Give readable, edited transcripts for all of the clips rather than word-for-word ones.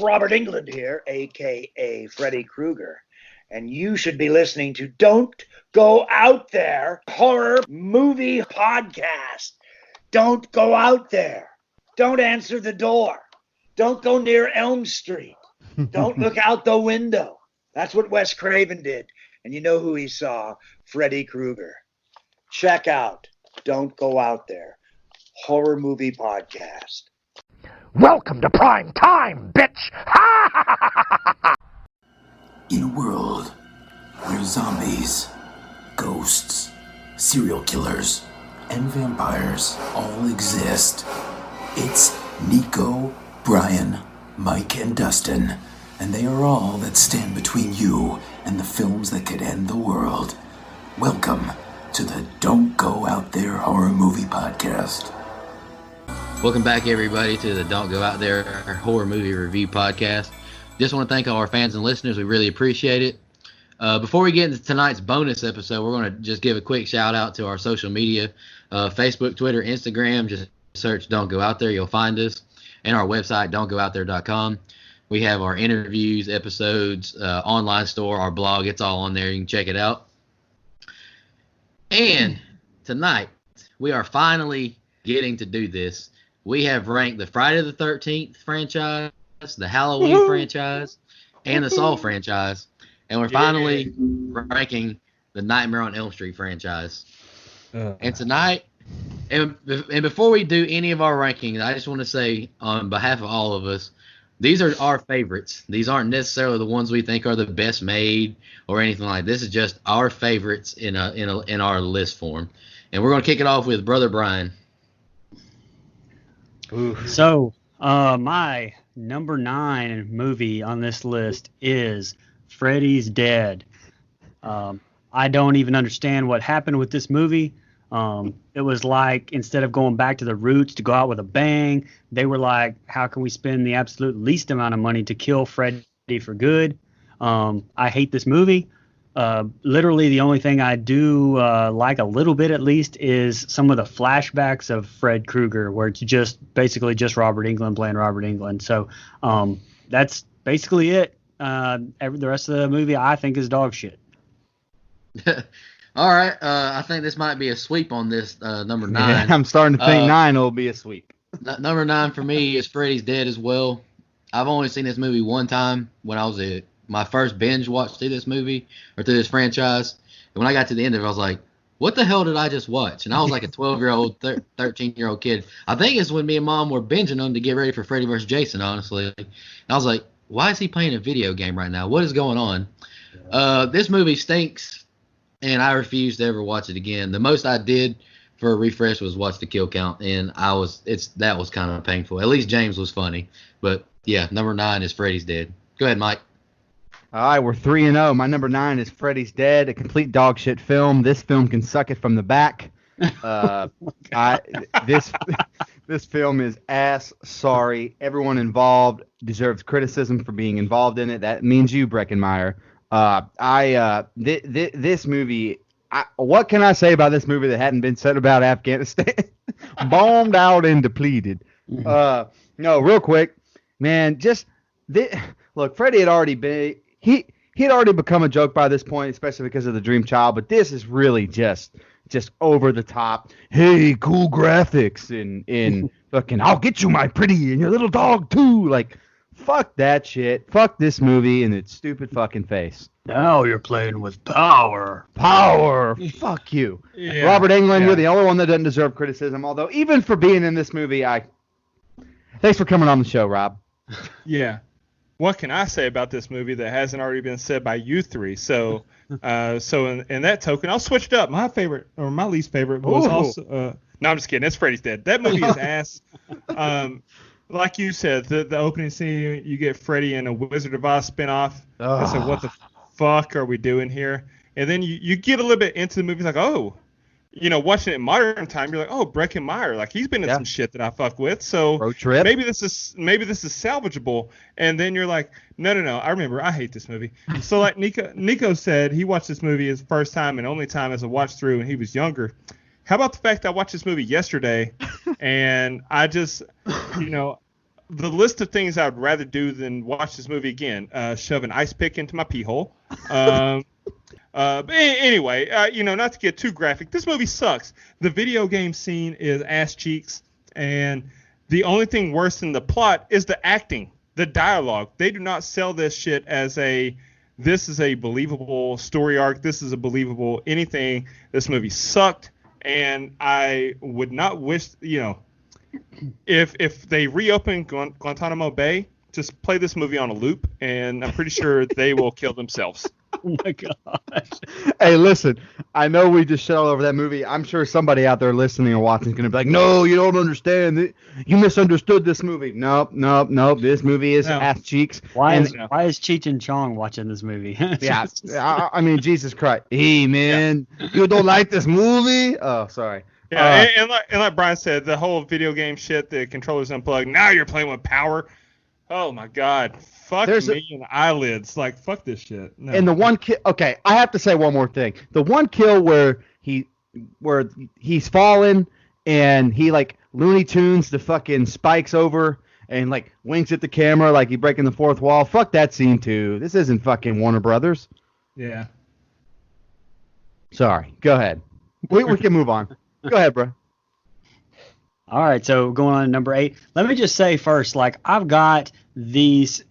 Robert England here, a.k.a. Freddy Krueger, and you should be listening to Don't Go Out There Horror Movie Podcast. Don't go out there. Don't answer the door. Don't go near Elm Street. Don't look out the window. That's what Wes Craven did. And you know who he saw? Freddy Krueger. Check out Don't Go Out There Horror Movie Podcast. Welcome to prime time, bitch! In a world where zombies, ghosts, serial killers, and vampires all exist, it's Nico, Brian, Mike, and Dustin, and they are all that stand between you and the films that could end the world. Welcome to the Don't Go Out There Horror Movie Podcast. Welcome back, everybody, to the Don't Go Out There Horror Movie Review Podcast. Just want to thank all our fans and listeners. We really appreciate it. Before we get into tonight's bonus episode, we're going to just give a quick shout out to our social media, Facebook, Twitter, Instagram. Just search Don't Go Out There. You'll find us. And our website, don'tgoouthere.com. We have our interviews, episodes, online store, our blog. It's all on there. You can check it out. And tonight, we are finally getting to do this. We have ranked the Friday the 13th franchise, the Halloween franchise, and the Saw franchise. And we're finally ranking the Nightmare on Elm Street franchise. And tonight, and before we do any of our rankings, I just want to say on behalf of all of us, these are our favorites. These aren't necessarily the ones we think are the best made or anything like this. Is just our favorites in our list form. And we're going to kick it off with Brother Brian. So, my number 9 movie on this list is Freddy's Dead. I don't even understand what happened with this movie. It was like, instead of going back to the roots to go out with a bang, they were like, how can we spend the absolute least amount of money to kill Freddy for good? I hate this movie. Literally the only thing I do like a little bit at least is some of the flashbacks of Fred Krueger, where it's just basically just Robert Englund playing Robert Englund. So that's basically it. The rest of the movie I think is dog shit. All right, I think this might be a sweep on this number 9. Yeah, I'm starting to think 9 will be a sweep. Number 9 for me is Freddy's Dead as well. I've only seen this movie one time when I was my first binge watch through this movie or through this franchise. And when I got to the end of it, I was like, what the hell did I just watch? And I was like a 12-year-old, 13-year-old kid. I think it's when me and Mom were binging them to get ready for Freddy vs. Jason, honestly. And I was like, why is he playing a video game right now? What is going on? This movie stinks, and I refuse to ever watch it again. The most I did for a refresh was watch the kill count, and that was kind of painful. At least James was funny. But, yeah, number 9 is Freddy's Dead. Go ahead, Mike. All right, we're 3-0. My number 9 is Freddy's Dead, a complete dog shit film. This film can suck it from the back. This film is ass sorry. Everyone involved deserves criticism for being involved in it. That means you, Breckenmeyer. This movie. What can I say about this movie that hadn't been said about Afghanistan? Bombed out and depleted. No, real quick, man. Look, Freddy had already been. He had already become a joke by this point, especially because of the Dream Child. But this is really just over the top. Hey, cool graphics and fucking I'll get you, my pretty, and your little dog too. Like, fuck that shit. Fuck this movie and its stupid fucking face. Now you're playing with power. Power. Fuck you. Yeah, Robert Englund, you're the only one that doesn't deserve criticism. Although even for being in this movie, thanks for coming on the show, Rob. Yeah. What can I say about this movie that hasn't already been said by you three? So in that token, I'll switch it up. My favorite, or my least favorite, was also. No, I'm just kidding. It's Freddy's Dead. That movie is ass. Like you said, the opening scene, you get Freddy in a Wizard of Oz spinoff. I said, what the fuck are we doing here? And then you get a little bit into the movie, like, oh, watching it in modern time, you're like, oh, Breckenmeyer, like he's been in some shit that I fuck with. So road trip. Maybe this is salvageable. And then you're like, no. I remember, I hate this movie. So like Nico said, he watched this movie his first time and only time as a watch through, and he was younger. How about the fact that I watched this movie yesterday, and I just, the list of things I would rather do than watch this movie again: shove an ice pick into my pee hole. But anyway, not to get too graphic, this movie sucks. The video game scene is ass cheeks, and the only thing worse than the plot is the acting, the dialogue. They do not sell this shit as this is a believable story arc. This is a believable anything. This movie sucked, and I would not wish, if they reopen Guantanamo Bay, just play this movie on a loop, and I'm pretty sure they will kill themselves. Oh my gosh. Hey, listen, I know we just shit all over that movie. I'm sure somebody out there listening or watching is going to be like, no, you don't understand. You misunderstood this movie. Nope. This movie is ass cheeks. Why is Cheech and Chong watching this movie? Yeah, I mean, Jesus Christ. Hey, man, you don't like this movie? Oh, sorry. Yeah, and like Brian said, the whole video game shit, the controller's unplugged. Now you're playing with power. Oh, my God. Fuck me in the eyelids. Like, fuck this shit. No. And the one kill. Okay, I have to say one more thing. The one kill where he's fallen and he like Looney Tunes the fucking spikes over and like winks at the camera like he breaking the fourth wall. Fuck that scene too. This isn't fucking Warner Brothers. Yeah. Sorry. Go ahead. We can move on. Go ahead, bro. All right, so going on to number 8. Let me just say first, like I've got these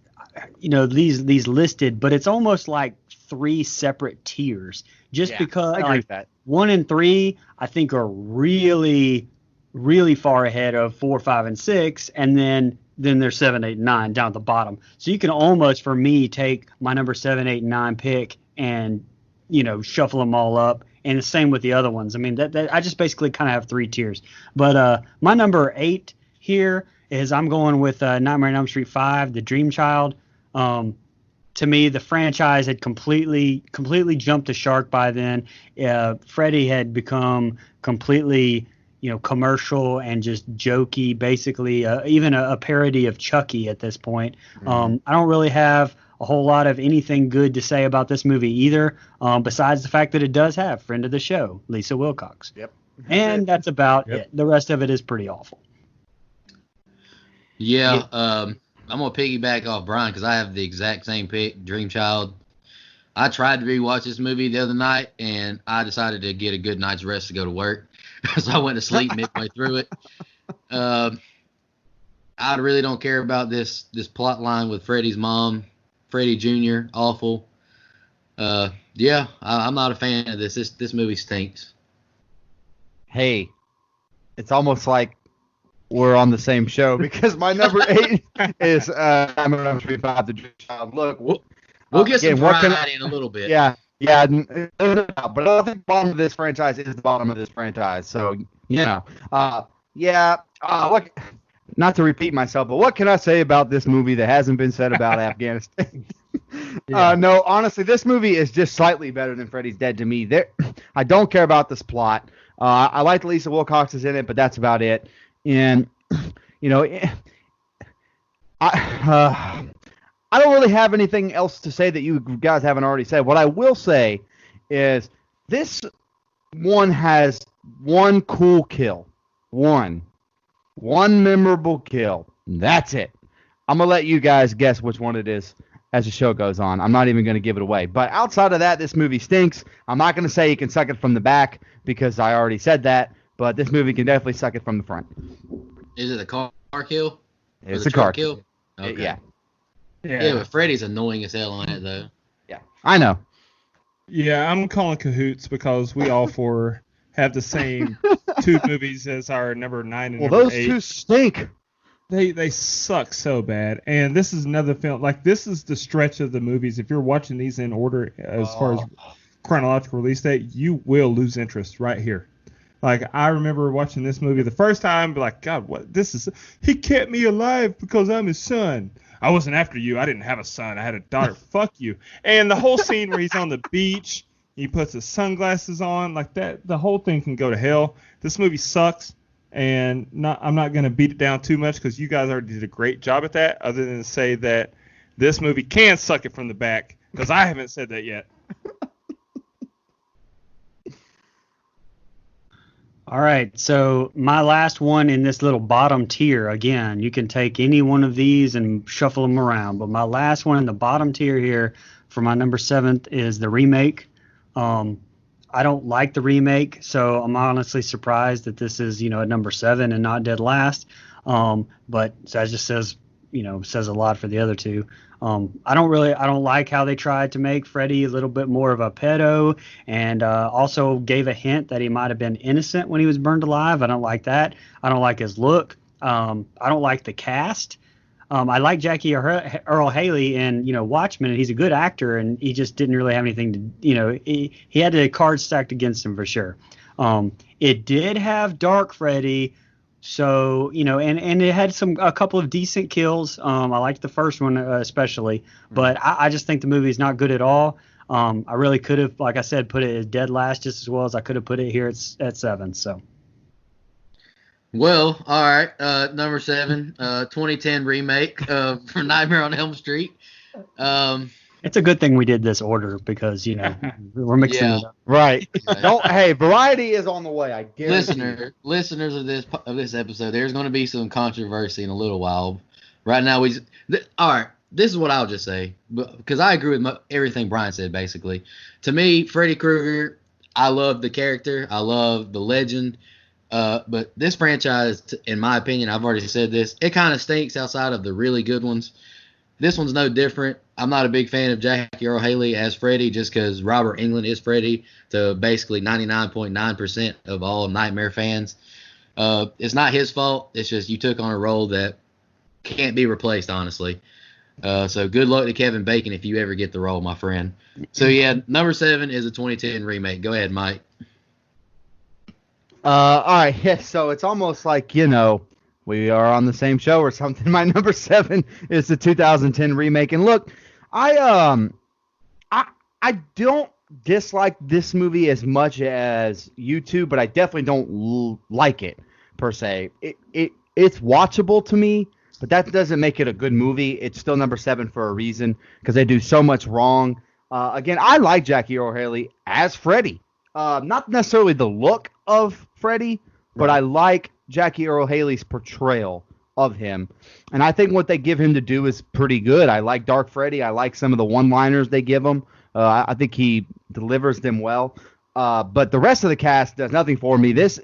listed, but it's almost like 3 separate tiers. Just because I agree with that. 1 and 3 I think are really, really far ahead of 4, 5, and 6, and then there's 7, 8, and 9 down at the bottom. So you can almost, for me, take my number 7, 8, and 9 pick and shuffle them all up. And the same with the other ones. I mean, that I just basically kind of have 3 tiers. But my number 8 here is I'm going with Nightmare on Elm Street 5, The Dream Child. To me, the franchise had completely jumped the shark by then. Freddy had become completely, commercial and just jokey, basically, even a parody of Chucky at this point. I don't really have a whole lot of anything good to say about this movie either, besides the fact that it does have friend of the show, Lisa Wilcox. Yep. And that's about it. The rest of it is pretty awful. Yeah, I'm going to piggyback off Brian because I have the exact same pick, Dream Child. I tried to rewatch this movie the other night, and I decided to get a good night's rest to go to work. So I went to sleep midway through it. I really don't care about this plot line with Freddy's mom. Freddy Jr., awful. I'm not a fan of this. This movie stinks. Hey, it's almost like we're on the same show because my number 8 is I'm on Street 5, The Dream Child. Look, we'll get some pride in a little bit. Yeah, but I don't think the bottom of this franchise is the bottom of this franchise. So what? Not to repeat myself, but what can I say about this movie that hasn't been said about Afghanistan? No, honestly, this movie is just slightly better than Freddy's Dead to me. I don't care about this plot. I like Lisa Wilcox is in it, but that's about it. And I don't really have anything else to say that you guys haven't already said. What I will say is this one has one cool kill, one memorable kill. That's it. I'm gonna let you guys guess which one it is as the show goes on. I'm not even going to give it away. But outside of that, this movie stinks. I'm not going to say you can suck it from the back because I already said that. But this movie can definitely suck it from the front. Is it a car kill? It's a car kill. Okay. Yeah, but Freddy's annoying as hell on it, though. Yeah, I know. Yeah, I'm calling cahoots because we all four have the same 2 movies as our number 9 and number 8. Well, those 2 stink. They suck so bad. And this is another film. Like, this is the stretch of the movies. If you're watching these in order as far as chronological release date, you will lose interest right here. Like, I remember watching this movie the first time, be like, God, what? This is... He kept me alive because I'm his son. I wasn't after you. I didn't have a son. I had a daughter. Fuck you. And the whole scene where he's on the beach, he puts his sunglasses on, like that, the whole thing can go to hell. This movie sucks. And I'm not going to beat it down too much because you guys already did a great job at that, other than to say that this movie can suck it from the back, because I haven't said that yet. All All right, so my last one in this little bottom tier, again, you can take any one of these and shuffle them around, but my last one in the bottom tier here for my number 7 is the remake. I don't like the remake, so I'm honestly surprised that this is, at number 7 and not dead last. But that just says, says a lot for the other two. I don't like how they tried to make Freddy a little bit more of a pedo, and also gave a hint that he might have been innocent when he was burned alive. I don't like that. I don't like his look. I don't like the cast. I like Jackie Earl Haley in Watchmen, and he's a good actor, and he just didn't really have anything to he had the cards stacked against him for sure. It did have Dark Freddy. So, and it had a couple of decent kills. I liked the first one especially, but I just think the movie is not good at all. I really could have, like I said, put it as dead last just as well as I could have put it here at 7. So. Well, all right. Number 7, 2010 remake for Nightmare on Elm Street. It's a good thing we did this order because, we're mixing it up. Right. Hey, variety is on the way. I guarantee. Listeners of this episode, there's going to be some controversy in a little while. Right now, all right. This is what I'll just say, because I agree with everything Brian said. Basically, to me, Freddy Krueger, I love the character, I love the legend, but this franchise, in my opinion, I've already said this, it kind of stinks outside of the really good ones. This one's no different. I'm not a big fan of Jackie Earl Haley as Freddy just because Robert Englund is Freddy to basically 99.9% of all Nightmare fans. It's not his fault. It's just you took on a role that can't be replaced, honestly. So good luck to Kevin Bacon if you ever get the role, my friend. So, yeah, number 7 is a 2010 remake. Go ahead, Mike. All right. Yeah, so it's almost like, we are on the same show or something. My number 7 is the 2010 remake. And look, I don't dislike this movie as much as you two, but I definitely don't like it per se. It's watchable to me, but that doesn't make it a good movie. It's still number 7 for a reason because they do so much wrong. Again, I like Jackie Earle Haley as Freddy. Not necessarily the look of Freddy, but I like Jackie Earle Haley's portrayal of him. And I think what they give him to do is pretty good. I like Dark Freddy. I like some of the one-liners they give him. I think he delivers them well. But the rest of the cast does nothing for me. This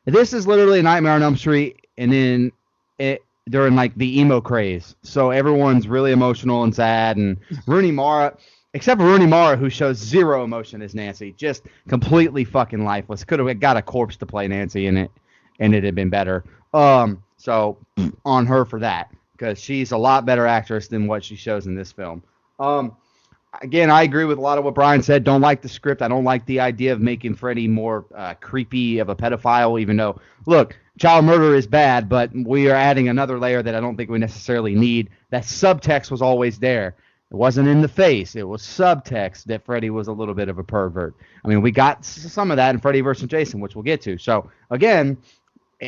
is literally a Nightmare on Elm Street, and then they're in like the emo craze. So everyone's really emotional and sad. And Rooney Mara, except for Rooney Mara, who shows zero emotion as Nancy, just completely fucking lifeless. Could have got a corpse to play Nancy in it, and it had been better. So on her for that, because she's a lot better actress than what she shows in this film. Again, I agree with a lot of what Brian said. Don't like the script. I don't like the idea of making Freddy more creepy of a pedophile, even though, look, child murder is bad, but we are adding another layer that I don't think we necessarily need. That subtext was always there. It wasn't in the face. It was subtext that Freddy was a little bit of a pervert. I mean, we got some of that in Freddy vs. Jason, which we'll get to. So, again,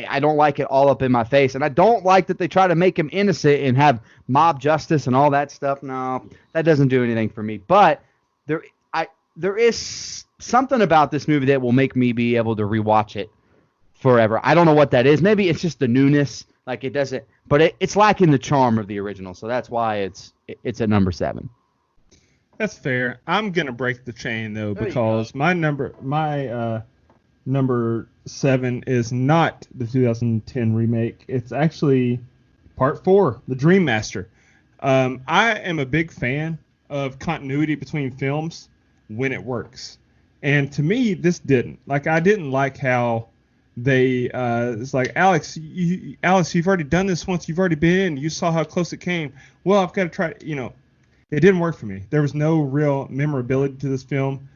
I don't like it all up in my face, and I don't like that they try to make him innocent and have mob justice and all that stuff. No, that doesn't do anything for me. But there is something about this movie that will make me be able to rewatch it forever. I don't know what that is. Maybe it's just the newness, like it doesn't, but it's lacking the charm of the original. So that's why it's at number 7. That's fair. I'm gonna break the chain though, because my number 7 is not the 2010 remake. It's actually part 4, The Dream Master. I am a big fan of continuity between films when it works. And to me, this didn't. Like, I didn't like how they, it's like, Alex, you've already done this once. You've already been in. You saw how close it came. Well, I've got to try, it didn't work for me. There was no real memorability to this film.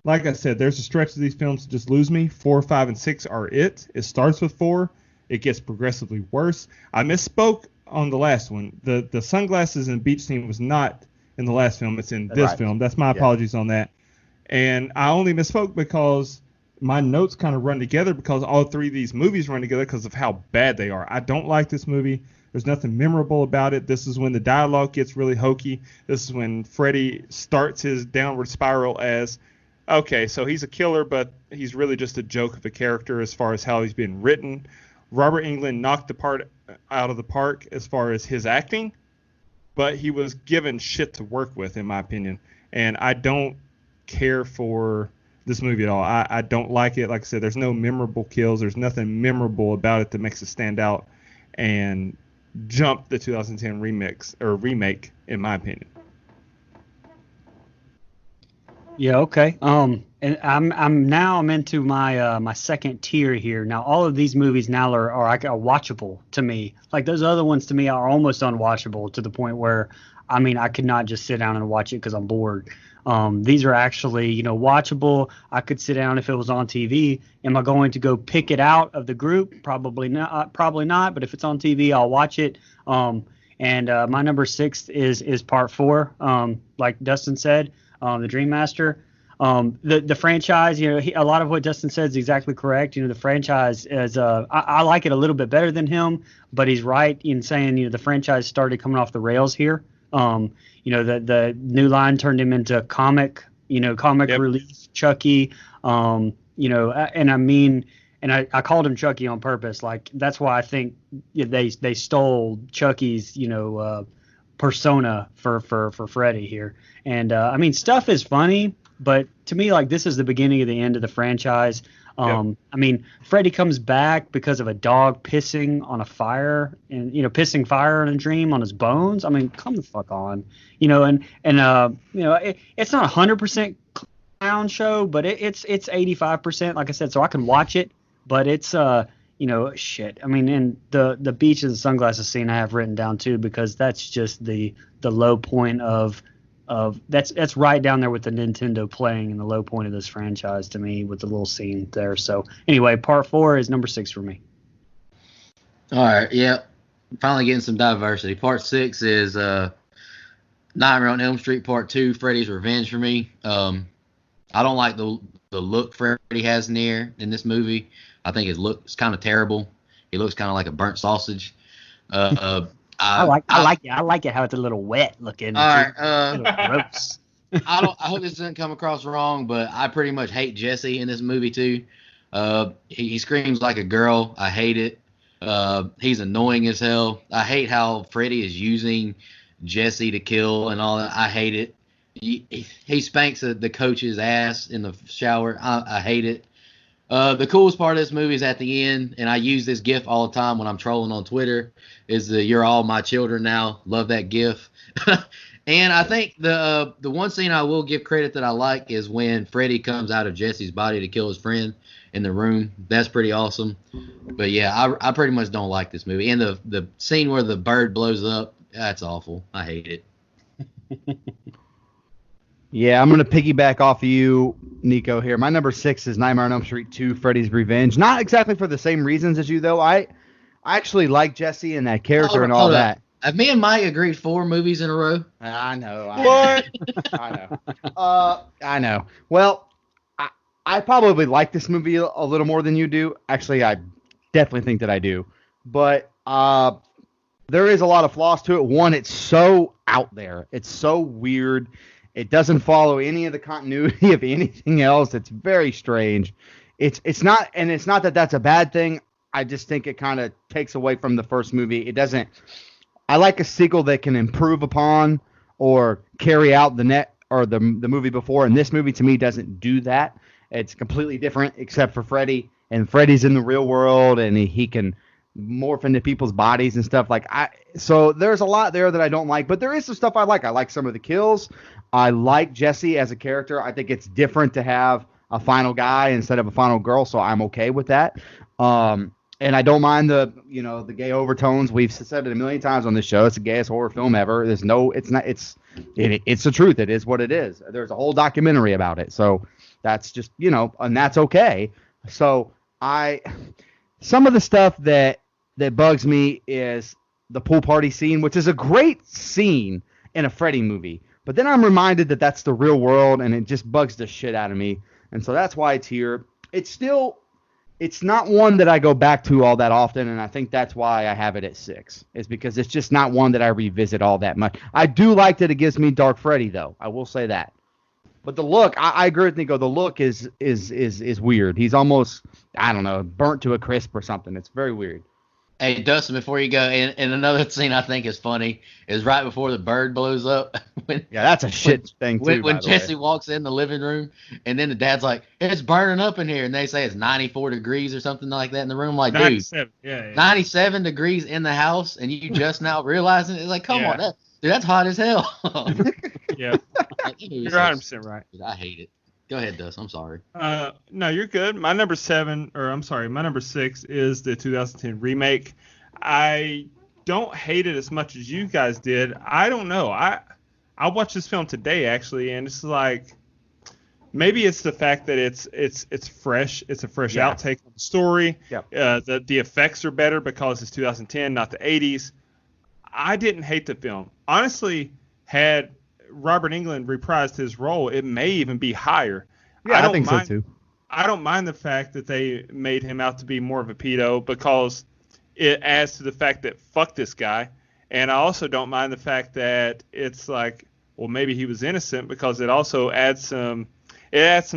Like I said, there's a stretch of these films that just lose me. 4, 5, and 6 are it. It starts with 4. It gets progressively worse. I misspoke on the last one. The sunglasses and beach scene was not in the last film. It's in this film. That's my apologies on that. And I only misspoke because my notes kind of run together because all 3 of these movies run together because of how bad they are. I don't like this movie. There's nothing memorable about it. This is when the dialogue gets really hokey. This is when Freddy starts his downward spiral as Okay, so he's a killer, but he's really just a joke of a character as far as how he's been written. Robert Englund knocked the part out of the park as far as his acting, but he was given shit to work with, in my opinion. And I don't care for this movie at all. I don't like it. Like I said, there's no memorable kills. There's nothing memorable about it that makes it stand out and jump the 2010 remake, in my opinion. Yeah, okay. And I'm into my my second tier here. Now all of these movies now are watchable to me. Like those other ones to me are almost unwatchable to the point where I could not just sit down and watch it because I'm bored. These are actually, watchable. I could sit down if it was on TV. Am I going to go pick it out of the group? Probably not. Probably not. But if it's on TV, I'll watch it. And my number 6 is Part 4. Like Dustin said, the Dream Master. The franchise, a lot of what Dustin said is exactly correct. The franchise is, I like it a little bit better than him, but he's right in saying, the franchise started coming off the rails here. The New Line turned him into comic relief Chucky. And I called him Chucky on purpose. Like that's why I think they stole Chucky's, persona for Freddy here. And stuff is funny, but to me, like this is the beginning of the end of the franchise. Freddy comes back because of a dog pissing on a fire and, pissing fire in a dream on his bones. Come the fuck on, it's not 100% clown show, but it's 85%, like I said, so I can watch it, but it's, shit. And the beach and the sunglasses scene I have written down too, because that's just the low point of that's right down there with the Nintendo playing and the low point of this franchise to me with the little scene there. So anyway, Part 4 is number 6 for me. All right, yeah, finally getting some diversity. Part 6 is Nightmare on Elm Street Part 2, Freddy's Revenge for me. I don't like the look Freddy has in this movie. I think his look is kind of terrible. He looks kind of like a burnt sausage. I like it how it's a little wet looking. All right, gross. I hope this doesn't come across wrong, but I pretty much hate Jesse in this movie too. He screams like a girl. I hate it. He's annoying as hell. I hate how Freddy is using Jesse to kill and all that. I hate it. He spanks the coach's ass in the shower. I hate it. The coolest part of this movie is at the end, and I use this GIF all the time when I'm trolling on Twitter, is the "You're all my children now." Love that GIF. And I think the one scene I will give credit that I like is when Freddy comes out of Jesse's body to kill his friend in the room. That's pretty awesome. But yeah, I pretty much don't like this movie. And the scene where the bird blows up, that's awful. I hate it. Yeah, I'm going to piggyback off of you, Nico, here. My number 6 is Nightmare on Elm Street 2, Freddy's Revenge. Not exactly for the same reasons as you, though. I actually like Jesse and that character and all that. Have me and Mike agreed 4 movies in a row? I know. What? I know. Well, I probably like this movie a little more than you do. Actually, I definitely think that I do. But there is a lot of flaws to it. One, it's so out there. It's so weird. It doesn't follow any of the continuity of anything else. It's very strange. It's not that that's a bad thing. I just think it kind of takes away from the first movie. It doesn't. I like a sequel that can improve upon or carry out the movie before, and this movie to me doesn't do that. It's completely different except for Freddy, and Freddy's in the real world, and he can morph into people's bodies and stuff. So there's a lot there that I don't like, but there is some stuff I like. I like some of the kills. I like Jesse as a character. I think it's different to have a final guy instead of a final girl, so I'm okay with that. And I don't mind the gay overtones. We've said it a million times on this show. It's the gayest horror film ever. It's the truth. It is what it is. There's a whole documentary about it. So that's just, and that's okay. So some of the stuff that bugs me is the pool party scene, which is a great scene in a Freddy movie. But then I'm reminded that that's the real world, and it just bugs the shit out of me. And so that's why it's here. It's not one that I go back to all that often, and I think that's why I have it at 6. Is because it's just not one that I revisit all that much. I do like that it gives me Dark Freddy, though. I will say that. But the look, I agree with Nico. The look is weird. He's almost, I don't know, burnt to a crisp or something. It's very weird. Hey, Dustin, before you go, and another scene I think is funny is right before the bird blows up. when, Yeah, that's a shit thing too. when by the Jesse way. walks in the living room, and then the dad's like, "It's burning up in here," and they say it's 94 degrees or something like that in the room. Like, dude, 97. Yeah. 97 degrees in the house, and you just now realizing it? It's like, come on, dude, that's hot as hell. Yeah. Like, You're 100% right. Dude, I hate it. Go ahead, Dustin. I'm sorry. No, you're good. My number 6 is the 2010 remake. I don't hate it as much as you guys did. I don't know. I watched this film today actually, and it's like maybe it's the fact that it's fresh. It's a fresh outtake on the story. Yep. The effects are better because it's 2010, not the 80s. I didn't hate the film. Honestly, had Robert Englund reprised his role, it may even be higher. Yeah, I think so too. I don't mind the fact that they made him out to be more of a pedo because it adds to the fact that fuck this guy. And I also don't mind the fact that it's like, well, maybe he was innocent because it also adds some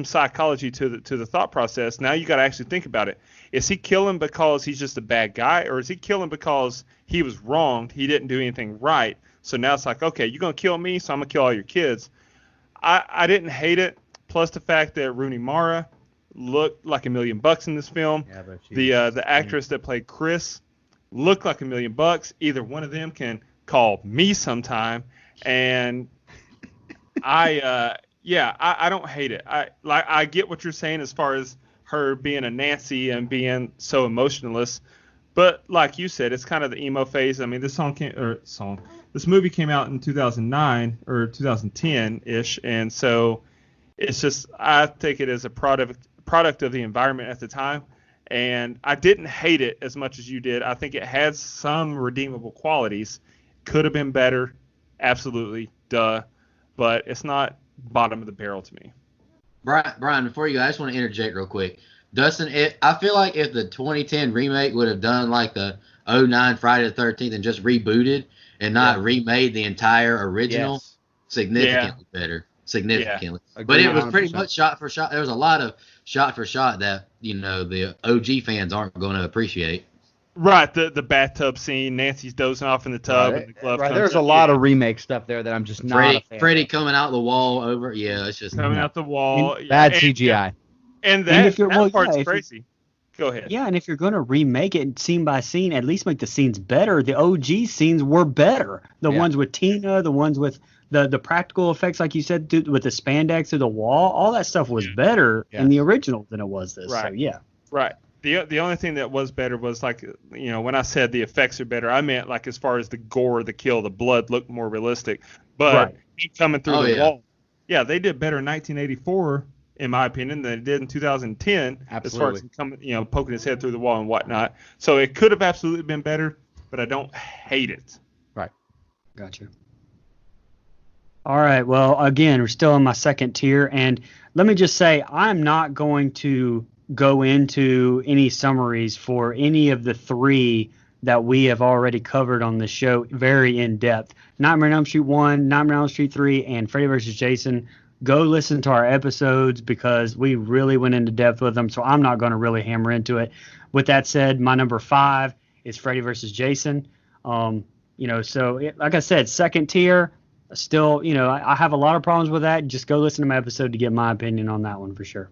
psychology to the thought process. Now you got to actually think about it. Is he killing because he's just a bad guy, or is he killing because he was wronged? He didn't do anything right. So now it's like, okay, you're going to kill me, so I'm going to kill all your kids. I didn't hate it. Plus the fact that Rooney Mara looked like $1 million in this film. Yeah, but The actress that played Chris looked like $1 million. Either one of them can call me sometime. And I don't hate it. I get what you're saying as far as her being a Nancy and being so emotionless. But like you said, it's kind of the emo phase. I mean, this movie came out in 2009 or 2010-ish, and so it's just, I take it as a product of the environment at the time, and I didn't hate it as much as you did. I think it had some redeemable qualities. Could have been better, absolutely, duh, but it's not bottom of the barrel to me. Brian, before you go, I just want to interject real quick. Dustin, I feel like if the 2010 remake would have done like the 2009 Friday the 13th and just rebooted and not remade the entire original, significantly better. Significantly. Yeah. But it was 100%. pretty much shot for shot. There was a lot of shot for shot that, the OG fans aren't going to appreciate. Right, the bathtub scene, Nancy's dozing off in the tub, and the glove comes There's a up. lot of remake stuff there that I'm just not a fan Freddie of. coming out the wall over. Yeah, it's just Coming out the wall. Bad CGI. And if you're- that part's if you- crazy. Go ahead. Yeah, and if you're going to remake it scene by scene, at least make the scenes better. The OG scenes were better. The ones with Tina, the ones with the practical effects, like you said, with the spandex through the wall, all that stuff was better in the original than it was this. Right. So, yeah. Right. The only thing that was better was like, when I said the effects are better, I meant like as far as the gore, the kill, the blood looked more realistic. But he coming through the wall. Yeah, they did better in 1984, in my opinion, than they did in 2010. Absolutely. As far as him coming, poking his head through the wall and whatnot. So it could have absolutely been better, but I don't hate it. Right. Gotcha. All right. Well, again, we're still in my second tier. And let me just say, I'm not going to go into any summaries for any of the three that we have already covered on the show very in depth. Nightmare on Elm Street 1, Nightmare on Elm Street 3, and Freddy vs. Jason. Go listen to our episodes because we really went into depth with them. So I'm not going to really hammer into it. With that said, my number 5 is Freddy vs. Jason. Like I said, second tier. Still, I have a lot of problems with that. Just go listen to my episode to get my opinion on that one for sure.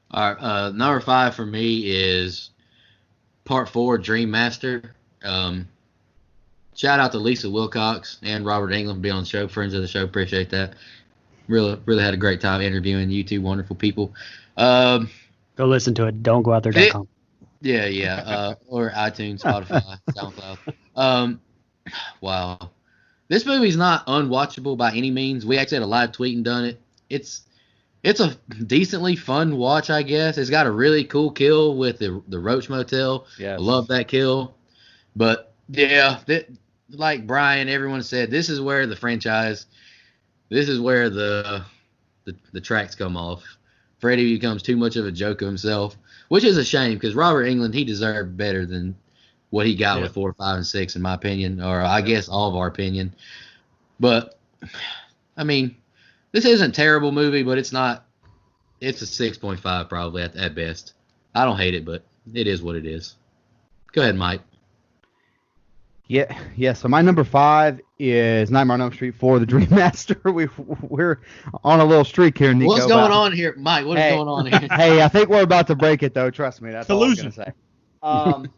All right, number 5 for me is Part 4, Dream Master. Shout out to Lisa Wilcox and Robert Englund for being on the show, friends of the show. Appreciate that. Really had a great time interviewing you two wonderful people. Go listen to it. Don't go out there.com. Yeah. Or iTunes, Spotify, SoundCloud. Wow. This movie's not unwatchable by any means. We actually had a live tweet and done it. It's a decently fun watch, I guess. It's got a really cool kill with the Roach Motel. Yes. I love that kill. But yeah, like Brian, everyone said, this is where the tracks come off. Freddy becomes too much of a joke of himself, which is a shame because Robert Englund, he deserved better than what he got with 4, 5, and 6, in my opinion, or I guess all of our opinion. But I mean, This isn't a terrible movie, but it's not. It's a 6.5 probably at best. I don't hate it, but it is what it is. Go ahead, Mike. Yeah. So my number 5 is Nightmare on Elm Street 4: The Dream Master. We're on a little streak here, Nico. What's going on here, Mike? What is going on here? Hey, I think we're about to break it though. Trust me, that's Collusion. all I'm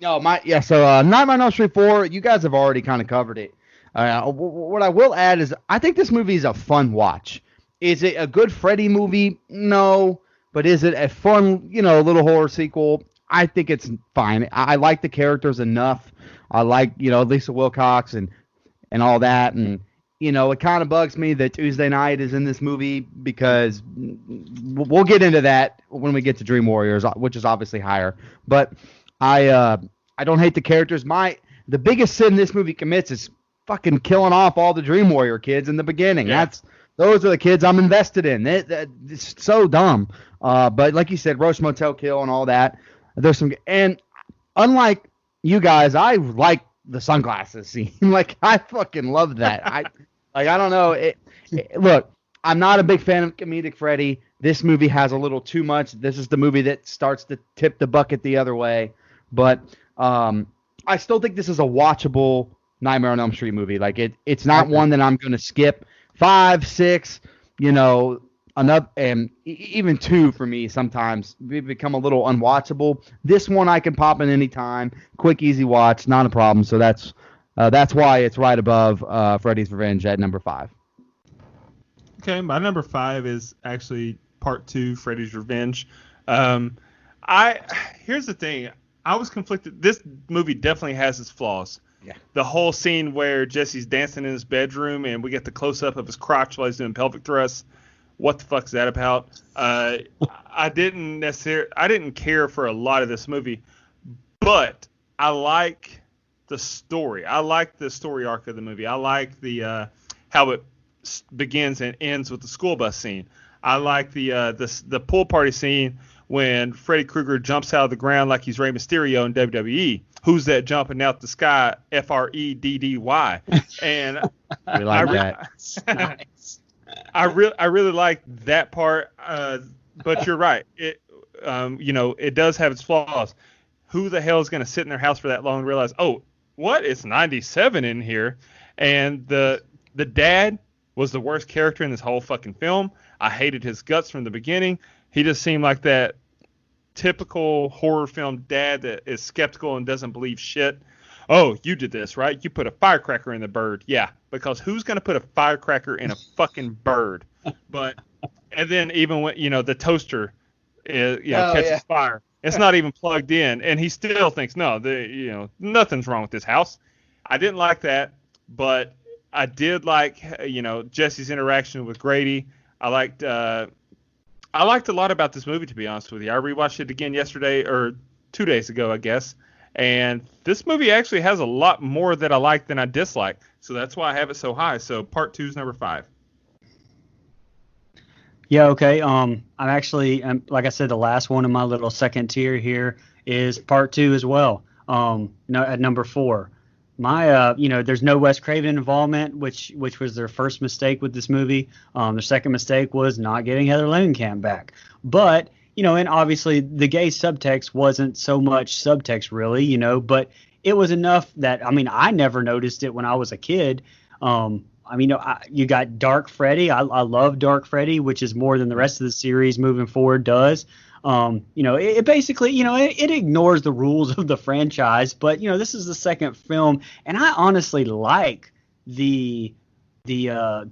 gonna say. So Nightmare on Elm Street 4. You guys have already kind of covered it. What I will add is I think this movie is a fun watch. Is it a good Freddy movie? No. But is it a fun, little horror sequel? I think it's fine. I like the characters enough. I like, Lisa Wilcox and all that. And, it kind of bugs me that Tuesday Night is in this movie because we'll get into that when we get to Dream Warriors, which is obviously higher. But I don't hate the characters. The biggest sin this movie commits is fucking killing off all the Dream Warrior kids in the beginning. Yeah. Those are the kids I'm invested in. It's so dumb. But like you said, Roach Motel Kill and all that. There's some, and unlike you guys, I like the sunglasses scene. Like I fucking love that. I don't know. Look, I'm not a big fan of comedic Freddy. This movie has a little too much. This is the movie that starts to tip the bucket the other way. But I still think this is a watchable Nightmare on Elm Street movie. Like it's not one that I'm going to skip. 5, 6, enough, and even 2 for me sometimes become a little unwatchable. This one I can pop in any time, quick, easy watch, not a problem. So that's why it's right above Freddy's Revenge at number 5. Okay, my number 5 is actually Part 2, Freddy's Revenge. Here's the thing. I was conflicted. This movie definitely has its flaws. Yeah. The whole scene where Jesse's dancing in his bedroom and we get the close up of his crotch while he's doing pelvic thrusts. What the fuck is that about? I didn't care for a lot of this movie, but I like the story. I like the story arc of the movie. I like the how it begins and ends with the school bus scene. I like the pool party scene when Freddy Krueger jumps out of the ground like he's Rey Mysterio in WWE. Who's that jumping out the sky? Freddy. And We like that. Nice. I really like that part. But you're right. It does have its flaws. Who the hell is going to sit in their house for that long and realize, oh, what? It's 97 in here. And the dad was the worst character in this whole fucking film. I hated his guts from the beginning. He just seemed like that typical horror film dad that is skeptical and doesn't believe shit. Oh, you did this, right? You put a firecracker in the bird. Yeah, because who's going to put a firecracker in a fucking bird? And then even when, the toaster catches fire, it's not even plugged in, and he still thinks, no, nothing's wrong with this house. I didn't like that, but I did like, Jesse's interaction with Grady. I liked a lot about this movie, to be honest with you. I rewatched it again yesterday, or 2 days ago, I guess. And this movie actually has a lot more that I like than I dislike. So that's why I have it so high. So Part 2 is number 5. Yeah, okay. I'm actually, like I said, the last one in my little second tier here is Part 2 as well. At number 4. My, there's no Wes Craven involvement, which was their first mistake with this movie. Their second mistake was not getting Heather Langenkamp back. But, and obviously the gay subtext wasn't so much subtext really, but it was enough that, I never noticed it when I was a kid. You got Dark Freddy. I love Dark Freddy, which is more than the rest of the series moving forward does. It basically, it ignores the rules of the franchise, but, this is the second film, and I honestly like the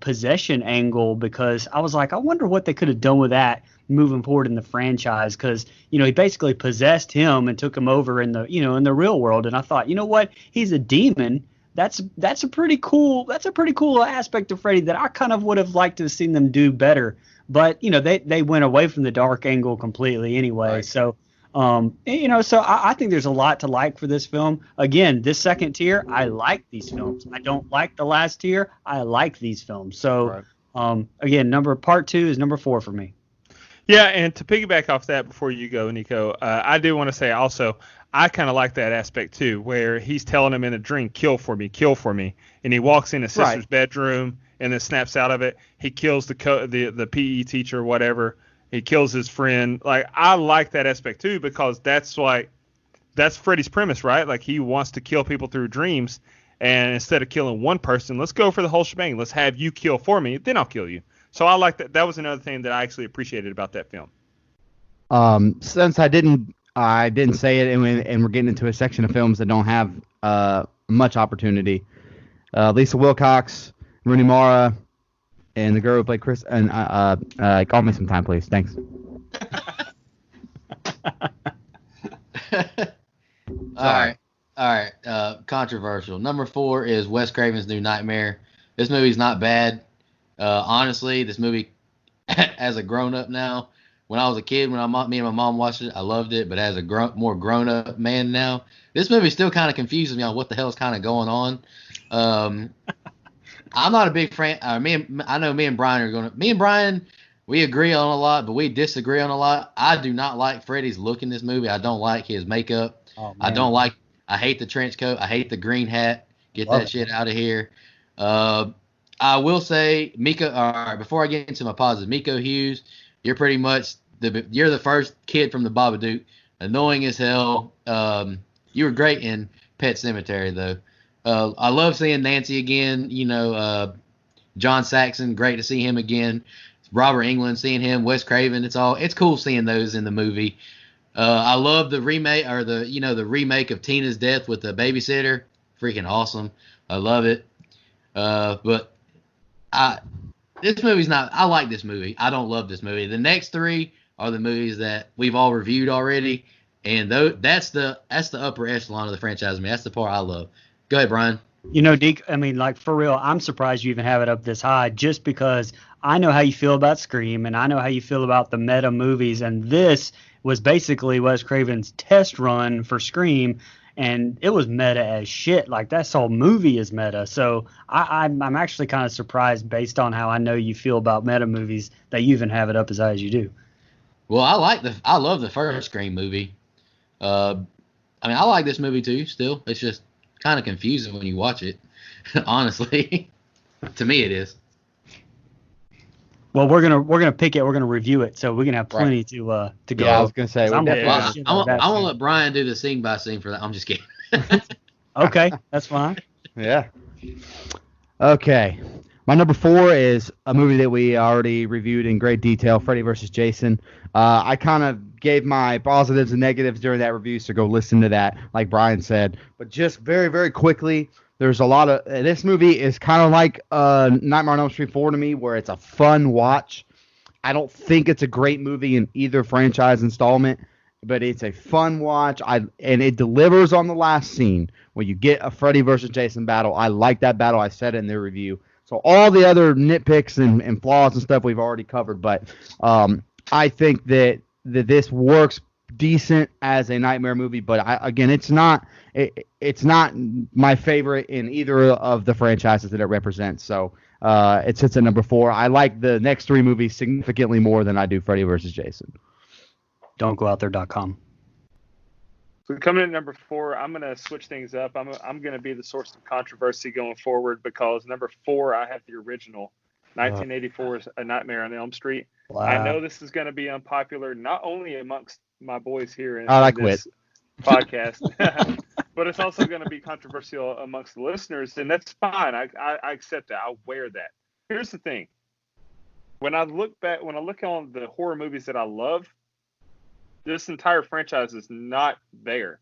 possession angle because I was like, I wonder what they could have done with that moving forward in the franchise because, he basically possessed him and took him over in the, in the real world, and I thought, you know what, he's a demon. That's a pretty cool aspect of Freddy that I kind of would have liked to have seen them do better. But, they went away from the dark angle completely anyway. Right. So, so I think there's a lot to like for this film. Again, this second tier, I like these films. I don't like the last tier. I like these films. So, right. Again, Part 2 is number 4 for me. Yeah, and to piggyback off that before you go, Nico, I do want to say also, I kind of like that aspect too, where he's telling him in a dream, kill for me. And he walks in his sister's bedroom and then snaps out of it. He kills the PE teacher or whatever. He kills his friend. Like, I like that aspect too, because that's Freddy's premise, right? Like, he wants to kill people through dreams, and instead of killing one person, let's go for the whole shebang. Let's have you kill for me, then I'll kill you. So I like that. That was another thing that I actually appreciated about that film. Since I didn't say it, and we're getting into a section of films that don't have much opportunity. Lisa Wilcox, Rooney Mara, and the girl who played Chris. And call me sometime, please. Thanks. All right. Controversial. Number 4 is Wes Craven's New Nightmare. This movie's not bad. Honestly, this movie, as a grown-up now, when I was a kid, when me and my mom watched it, I loved it. But as a more grown-up man now, this movie still kind of confuses me on what the hell is kind of going on. I'm not a big fan. I know me and Brian are going to. Me and Brian, we agree on a lot, but we disagree on a lot. I do not like Freddy's look in this movie. I don't like his makeup. Oh, I hate the trench coat. I hate the green hat. Get that shit out of here. I will say, Miko. All right, before I get into my positive, Miko Hughes, you're pretty much you're the first kid from the Babadook. Annoying as hell. You were great in Pet Sematary, though. I love seeing Nancy again. John Saxon, great to see him again. Robert Englund, seeing him. Wes Craven, it's cool seeing those in the movie. I love the remake the remake of Tina's Death with the babysitter. Freaking awesome. I love it. But this movie's not. I like this movie. I don't love this movie. The next 3 are the movies that we've all reviewed already, and that's the upper echelon of the franchise. I mean, that's the part I love. Go ahead, Brian. Deke, I mean, like, for real, I'm surprised you even have it up this high, just because I know how you feel about Scream, and I know how you feel about the meta movies, and this was basically Wes Craven's test run for Scream, and it was meta as shit. Like, that whole movie is meta. So I'm actually kind of surprised, based on how I know you feel about meta movies, that you even have it up as high as you do. Well, I love the first Scream movie. I mean, I like this movie too. Still, it's just kind of confusing when you watch it. Honestly, to me, it is. Well, we're gonna pick it. We're gonna review it, so we're gonna have plenty to go. Yeah, I was gonna say. I'm gonna let Brian do the scene by scene for that. I'm just kidding. Okay, that's fine. Yeah. Okay. My number 4 is a movie that we already reviewed in great detail, Freddy vs. Jason. I kind of gave my positives and negatives during that review, so go listen to that, like Brian said. But just very, very quickly, there's a lot of... This movie is kind of like Nightmare on Elm Street 4 to me, where it's a fun watch. I don't think it's a great movie in either franchise installment, but it's a fun watch. And it delivers on the last scene, where you get a Freddy vs. Jason battle. I like that battle. I said it in the review. So all the other nitpicks and flaws and stuff we've already covered, but I think that this works decent as a nightmare movie. But again, it's not my favorite in either of the franchises that it represents. So it sits at number 4. I like the next 3 movies significantly more than I do Freddy vs. Jason. Don'tGoOutThere.com. So coming in at number 4, I'm going to switch things up. I'm going to be the source of controversy going forward, because number 4, I have the original 1984's A Nightmare on Elm Street. Wow. I know this is going to be unpopular, not only amongst my boys here in quit. this podcast, but it's also going to be controversial amongst the listeners, and that's fine. I accept that. I'll wear that. Here's the thing. When I look on the horror movies that I love, this entire franchise is not there.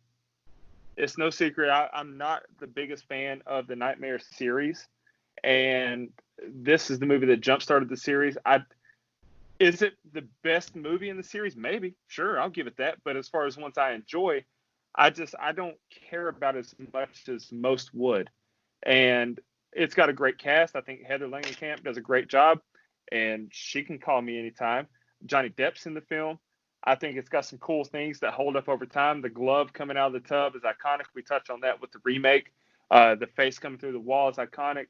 It's no secret. I'm not the biggest fan of the Nightmare series, and this is the movie that jump-started the series. Is it the best movie in the series? Maybe. Sure, I'll give it that. But as far as ones I enjoy, I don't care about as much as most would. And it's got a great cast. I think Heather Langenkamp does a great job, and she can call me anytime. Johnny Depp's in the film. I think it's got some cool things that hold up over time. The glove coming out of the tub is iconic. We touched on that with the remake. The face coming through the wall is iconic.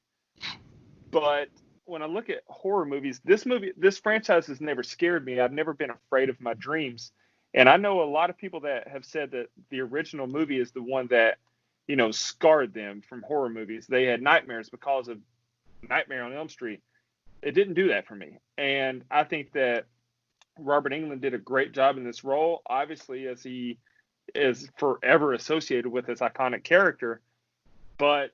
But when I look at horror movies, this franchise has never scared me. I've never been afraid of my dreams. And I know a lot of people that have said that the original movie is the one that, scarred them from horror movies. They had nightmares because of Nightmare on Elm Street, it didn't do that for me. And I think that Robert Englund did a great job in this role, obviously, as he is forever associated with this iconic character. But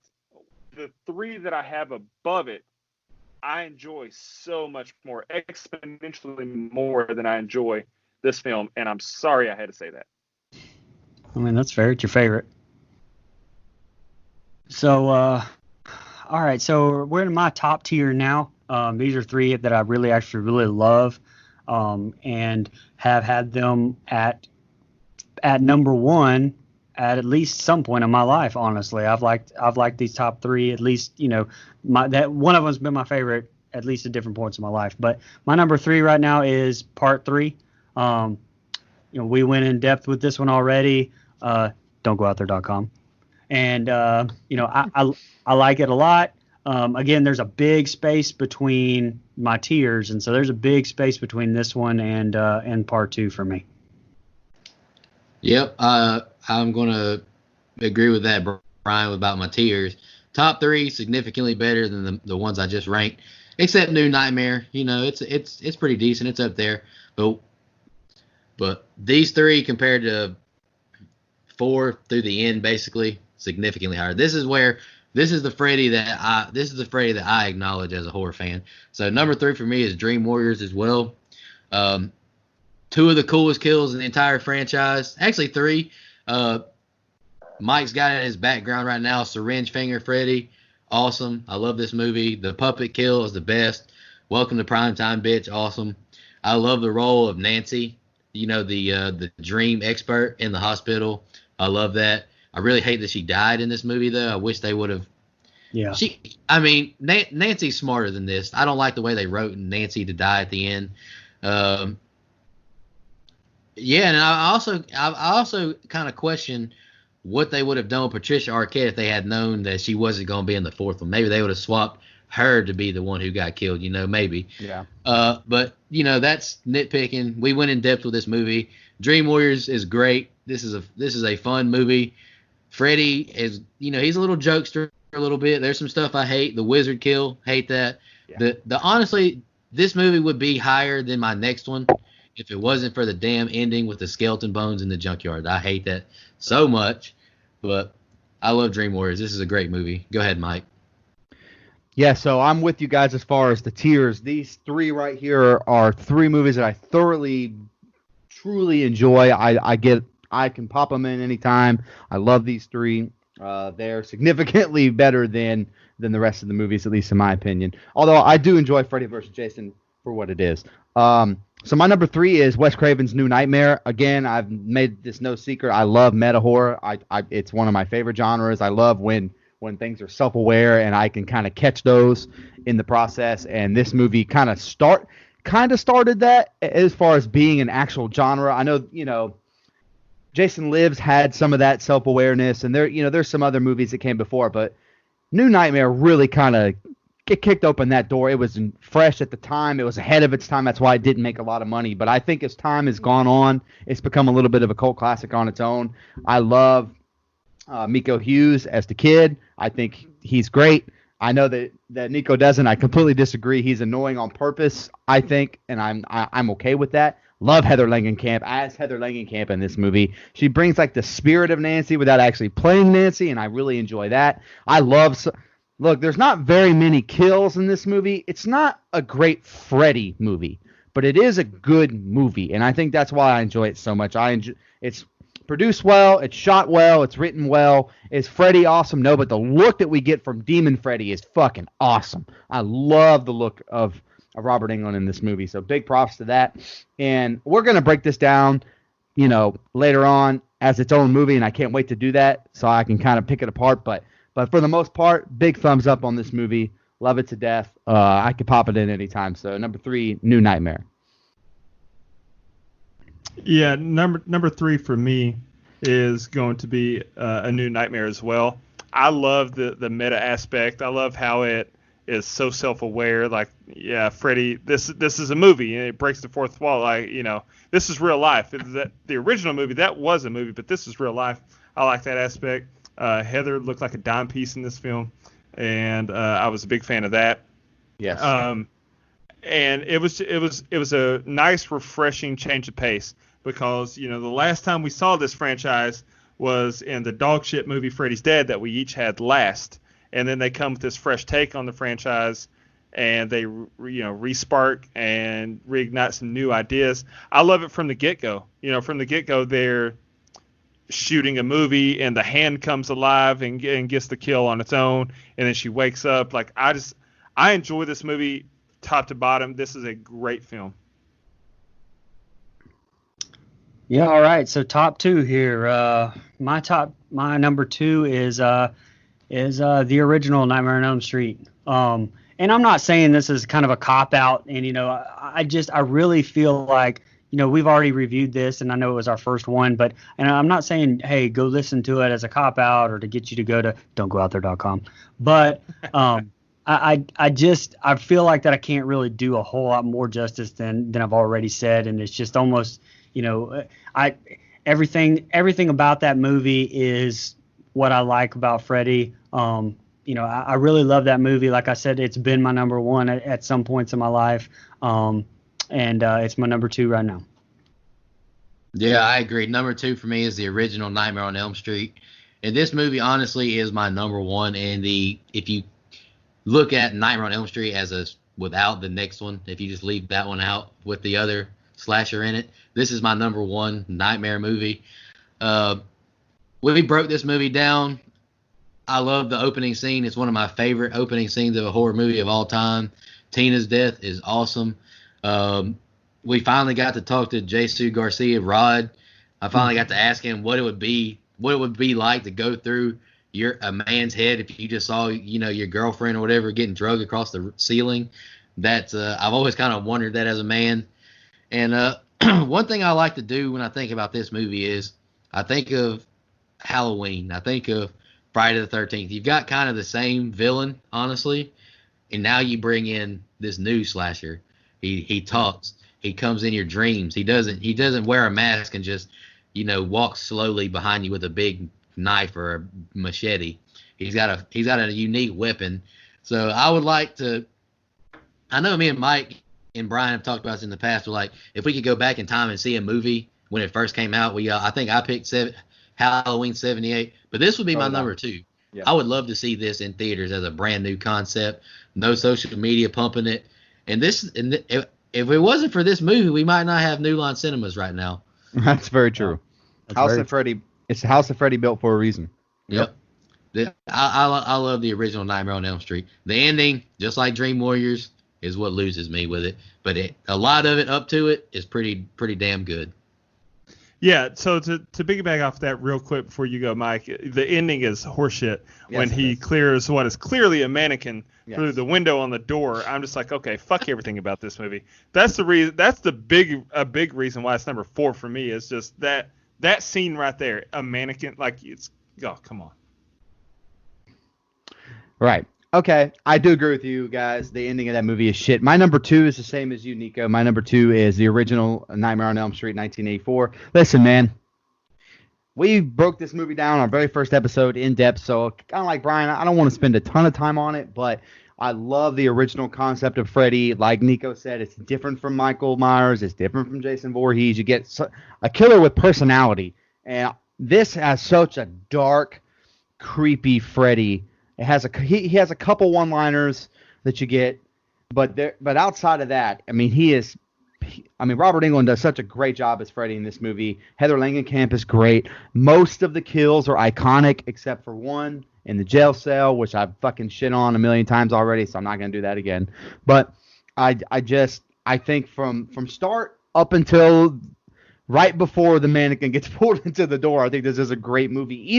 the three that I have above it, I enjoy so much more, exponentially more than I enjoy this film. And I'm sorry I had to say that. I mean, that's fair. It's your favorite. So, all right. So we're in my top tier now. These are three that I really love, and have had them at number one at least some point in my life. Honestly, I've liked these top three at least. That one of them's been my favorite at least at different points in my life. But my number three right now is Part 3. We went in depth with this one already. Don'tgoouthere.com. And I like it a lot. Again, there's a big space between my tiers, and so there's a big space between this one and Part 2 for me. Yep, I'm gonna agree with that, Brian, about my tiers. Top 3 significantly better than the ones I just ranked, except New Nightmare. It's pretty decent. It's up there, but these 3 compared to 4 through the end, basically significantly higher. This is the Freddy that I acknowledge as a horror fan. So number 3 for me is Dream Warriors as well. 2 of the coolest kills in the entire franchise. Actually 3. Mike's got in his background right now, Syringe Finger Freddy. Awesome. I love this movie. The puppet kill is the best. Welcome to Primetime, bitch. Awesome. I love the role of Nancy, the dream expert in the hospital. I love that. I really hate that she died in this movie, though. I wish they would have. Yeah. Nancy's smarter than this. I don't like the way they wrote Nancy to die at the end. Yeah, and I also kind of question what they would have done with Patricia Arquette if they had known that she wasn't going to be in the 4th one. Maybe they would have swapped her to be the one who got killed. Maybe. Yeah. But that's nitpicking. We went in depth with this movie. Dream Warriors is great. This is a fun movie. Freddy is, he's a little jokester a little bit. There's some stuff I hate. The wizard kill, hate that. Yeah. Honestly, this movie would be higher than my next one if it wasn't for the damn ending with the skeleton bones in the junkyard. I hate that so much, but I love Dream Warriors. This is a great movie. Go ahead, Mike. Yeah, so I'm with you guys as far as the tiers. These 3 right here are 3 movies that I thoroughly, truly enjoy. I can pop them in anytime. I love these 3. They're significantly better than the rest of the movies, at least in my opinion. Although I do enjoy Freddy vs. Jason for what it is. So my number 3 is Wes Craven's New Nightmare. Again, I've made this no secret. I love meta horror. It's one of my favorite genres. I love when things are self-aware and I can kind of catch those in the process. And this movie kind of started that as far as being an actual genre. I know, Jason Lives had some of that self-awareness, and there's some other movies that came before, but New Nightmare really kind of kicked open that door. It was fresh at the time. It was ahead of its time. That's why it didn't make a lot of money. But I think as time has gone on, it's become a little bit of a cult classic on its own. I love Miko Hughes as the kid. I think he's great. I know that Nico doesn't. I completely disagree. He's annoying on purpose, I think, and I'm okay with that. Love Heather Langenkamp as Heather Langenkamp in this movie. She brings like the spirit of Nancy without actually playing Nancy, and I really enjoy that. Look, there's not very many kills in this movie. It's not a great Freddy movie, but it is a good movie, and I think that's why I enjoy it so much. It's produced well, it's shot well, it's written well. Is Freddy awesome? No, but the look that we get from Demon Freddy is fucking awesome. I love the look of Robert Englund in this movie, so big props to that. And we're going to break this down, later on as its own movie, and I can't wait to do that so I can kind of pick it apart, but for the most part, big thumbs up on this movie. Love it to death. I could pop it in anytime. So number 3, New Nightmare. Yeah, number 3 for me is going to be A New Nightmare as well. I love the meta aspect. I love how it is so self-aware. Like, yeah, Freddy, this is a movie, and it breaks the fourth wall. Like, this is real life. The original movie, that was a movie, but this is real life. I like that aspect. Heather looked like a dime piece in this film. and I was a big fan of that. Yes. And it was a nice, refreshing change of pace because the last time we saw this franchise was in the dog shit movie Freddy's Dead that we each had last, and then they come with this fresh take on the franchise, and they respark and reignite some new ideas. I love it from the get-go. From the get-go, they're shooting a movie, and the hand comes alive and gets the kill on its own, and then she wakes up. Like I enjoy this movie top to bottom. This is a great film. Yeah, all right. So top two here. My number two is the original Nightmare on Elm Street. And I'm not saying this is kind of a cop out. And I really feel like we've already reviewed this, and I know it was our first one, and I'm not saying hey go listen to it as a cop out or to get you to go to don'tgoooutthere.com. But I feel like that I can't really do a whole lot more justice than I've already said, and it's just almost everything about that movie is what I like about Freddy. I really love that movie. Like I said, it's been my number one at some points in my life, and it's my number two right now. Yeah, I agree. Number two for me is the original Nightmare on Elm Street, and this movie honestly is my number one. And if you look at Nightmare on Elm Street without the next one, if you just leave that one out with the other slasher in it, this is my number one nightmare movie. When we broke this movie down, I love the opening scene. It's one of my favorite opening scenes of a horror movie of all time. Tina's death is awesome. We finally got to talk to Jesus Garcia, Rod. I finally got to ask him what it would be like to go through a man's head if you just saw, your girlfriend or whatever getting drugged across the ceiling. I've always kind of wondered that as a man. And one thing I like to do when I think about this movie is I think of Halloween. I think of Friday the 13th. You've got kind of the same villain, honestly, and now you bring in this new slasher. He talks. He comes in your dreams. He doesn't wear a mask and just walk slowly behind you with a big knife or a machete. He's got a unique weapon. So I would like to. I know me and Mike and Brian have talked about this in the past. We're like, if we could go back in time and see a movie when it first came out, I think I picked Halloween '78, but this would be my number two. Yeah. I would love to see this in theaters as a brand new concept. No social media pumping it, if it wasn't for this movie, we might not have New Line Cinemas right now. That's very true. Freddy. It's the House of Freddy built for a reason. Yep. I love the original Nightmare on Elm Street. The ending, just like Dream Warriors, is what loses me with it. But a lot of it up to it is pretty damn good. Yeah, so to piggyback off that real quick before you go, Mike, the ending is horseshit. Yes, when he clears what is clearly a mannequin through the window on the door. I'm just like, okay, fuck everything about this movie. That's the reason. That's a big reason why it's number 4 for me. Is just that scene right there, a mannequin. Like come on. Right. Okay, I do agree with you guys. The ending of that movie is shit. My number 2 is the same as you, Nico. My number 2 is the original Nightmare on Elm Street, 1984. Listen, man, we broke this movie down on our very first episode in depth, so kind of like Brian, I don't want to spend a ton of time on it, but I love the original concept of Freddy. Like Nico said, it's different from Michael Myers. It's different from Jason Voorhees. You get a killer with personality, and this has such a dark, creepy Freddy. It has he has a couple one-liners that you get, but outside of that, I mean, Robert Englund does such a great job as Freddy in this movie. Heather Langenkamp is great. Most of the kills are iconic, except for one in the jail cell, which I've fucking shit on a million times already, so I'm not gonna do that again. But I think from start up until right before the mannequin gets pulled into the door, I think this is a great movie.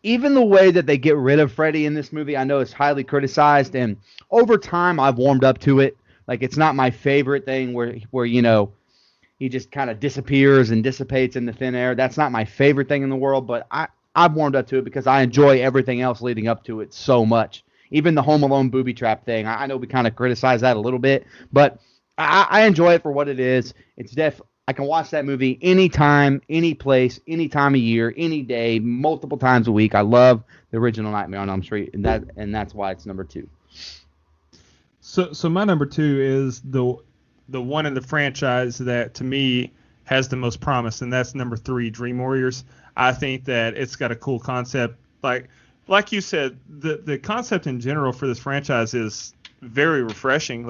Even the way that they get rid of Freddy in this movie, I know it's highly criticized, and over time I've warmed up to it. Like, it's not my favorite thing where he just kind of disappears and dissipates in the thin air. That's not my favorite thing in the world, but I've warmed up to it because I enjoy everything else leading up to it so much. Even the Home Alone booby trap thing, I know we kind of criticize that a little bit, but I enjoy it for what it is. It's I can watch that movie anytime, any place, any time of year, any day, multiple times a week. I love the original Nightmare on Elm Street, and that's why it's number 2. So my number 2 is the one in the franchise that to me has the most promise, and that's number 3, Dream Warriors. I think that it's got a cool concept. Like you said, the concept in general for this franchise is very refreshing.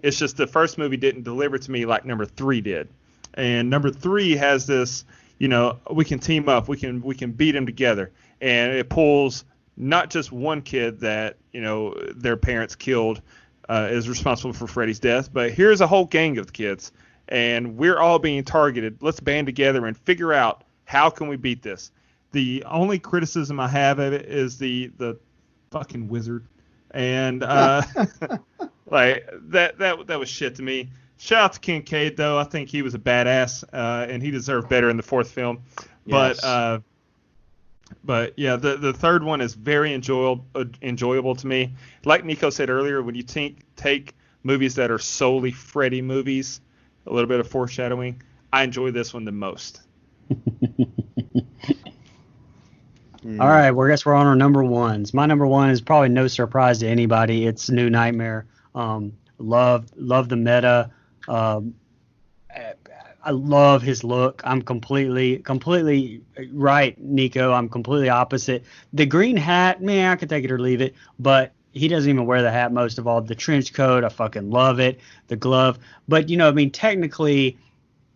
It's just the first movie didn't deliver to me like number 3 did. And number 3 has this, we can team up, we can beat them together, and it pulls not just one kid that their parents killed is responsible for Freddy's death, but here's a whole gang of kids, and we're all being targeted. Let's band together and figure out how can we beat this. The only criticism I have of it is the fucking wizard, and like that was shit to me. Shout out to Kincaid, though. I think he was a badass, and he deserved better in the 4th film. Yes. But yeah, the 3rd one is very enjoyable to me. Like Nico said earlier, when you take movies that are solely Freddy movies, a little bit of foreshadowing, I enjoy this one the most. All right, well, I guess we're on our number 1s. My number 1 is probably no surprise to anybody. It's New Nightmare. Love the meta. I love his look. I'm completely right, Nico. I'm completely opposite. The green hat, man, I could take it or leave it, but he doesn't even wear the hat most of all. The trench coat, I fucking love it. The glove, but technically,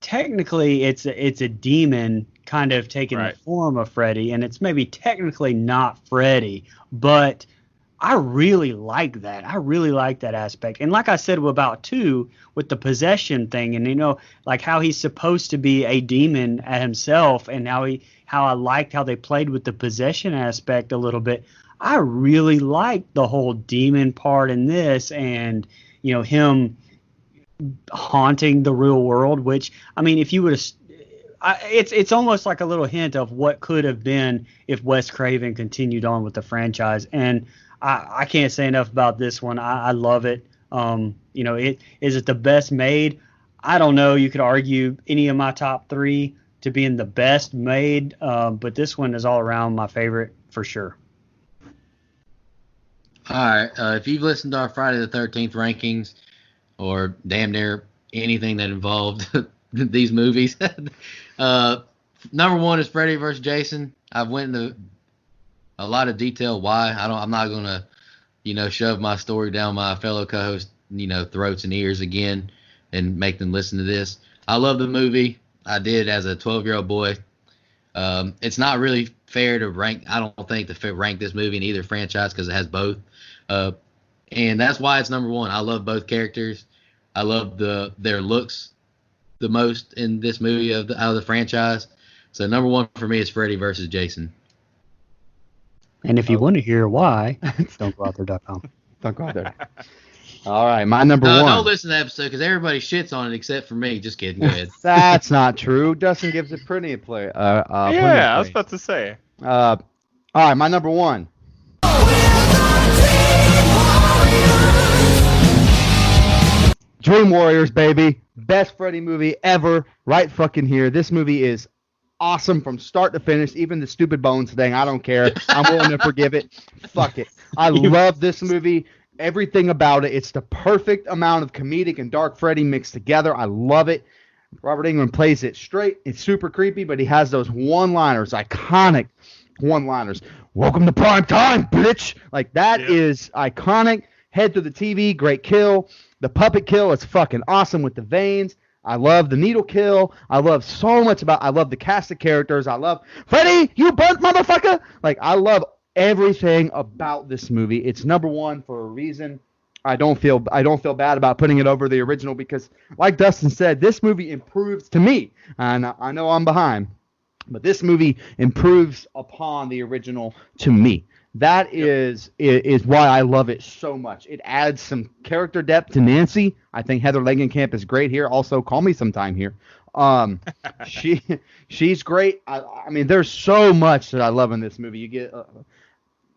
it's a demon kind of taking the form of Freddy, and it's maybe technically not Freddy, but I really like that. I really like that aspect. And like I said about 2, with the possession thing, and like how he's supposed to be a demon at himself, and how I liked how they played with the possession aspect a little bit. I really liked the whole demon part in this, and him haunting the real world, which, I mean, if you would have, it's almost like a little hint of what could have been if Wes Craven continued on with the franchise. And I can't say enough about this one. I love it. Is it the best made? I don't know. You could argue any of my top 3 to being the best made, but this one is all around my favorite for sure. All right. If you've listened to our Friday the 13th rankings, or damn near anything that involved these movies, number 1 is Freddy vs. Jason. I've went into a lot of detail why. I'm not gonna, shove my story down my fellow co-host, throats and ears again and make them listen to this. I love the movie. I did as a 12-year-old boy. It's not really fair to rank. I don't think to rank this movie in either franchise because it has both. And that's why it's number 1. I love both characters. I love their looks the most in this movie out of the franchise. So number 1 for me is Freddy versus Jason. And if you want to hear why, don'tgooutthere.com. Don't go out there. All right, my number 1. Don't listen to the episode because everybody shits on it except for me. Just kidding. Go ahead. That's not true. Dustin gives it plenty of play. I was about to say. All right, my number 1. Dream Warriors, baby. Best Freddy movie ever. Right fucking here. This movie is awesome from start to finish. Even the stupid bones thing, I don't care. I'm willing to forgive it. Fuck it. I love this movie. Everything about it. It's the perfect amount of comedic and dark Freddy mixed together. I love it. Robert Englund plays it straight. It's super creepy, but he has those one-liners, iconic one-liners. Welcome to prime time, bitch. Like, that is iconic. Head to the TV, great kill. The puppet kill is fucking awesome with the veins. I love the needle kill. I love so much I love the cast of characters. I love Freddy, you burnt motherfucker. Like, I love everything about this movie. It's number 1 for a reason. I don't feel bad about putting it over the original because, like Dustin said, this movie improves to me. And I know I'm behind, but this movie improves upon the original to me. That is why I love it so much. It adds some character depth to Nancy. I think Heather Langenkamp is great here. Also, Call Me Sometime here. She's great. I mean, there's so much that I love in this movie. You get,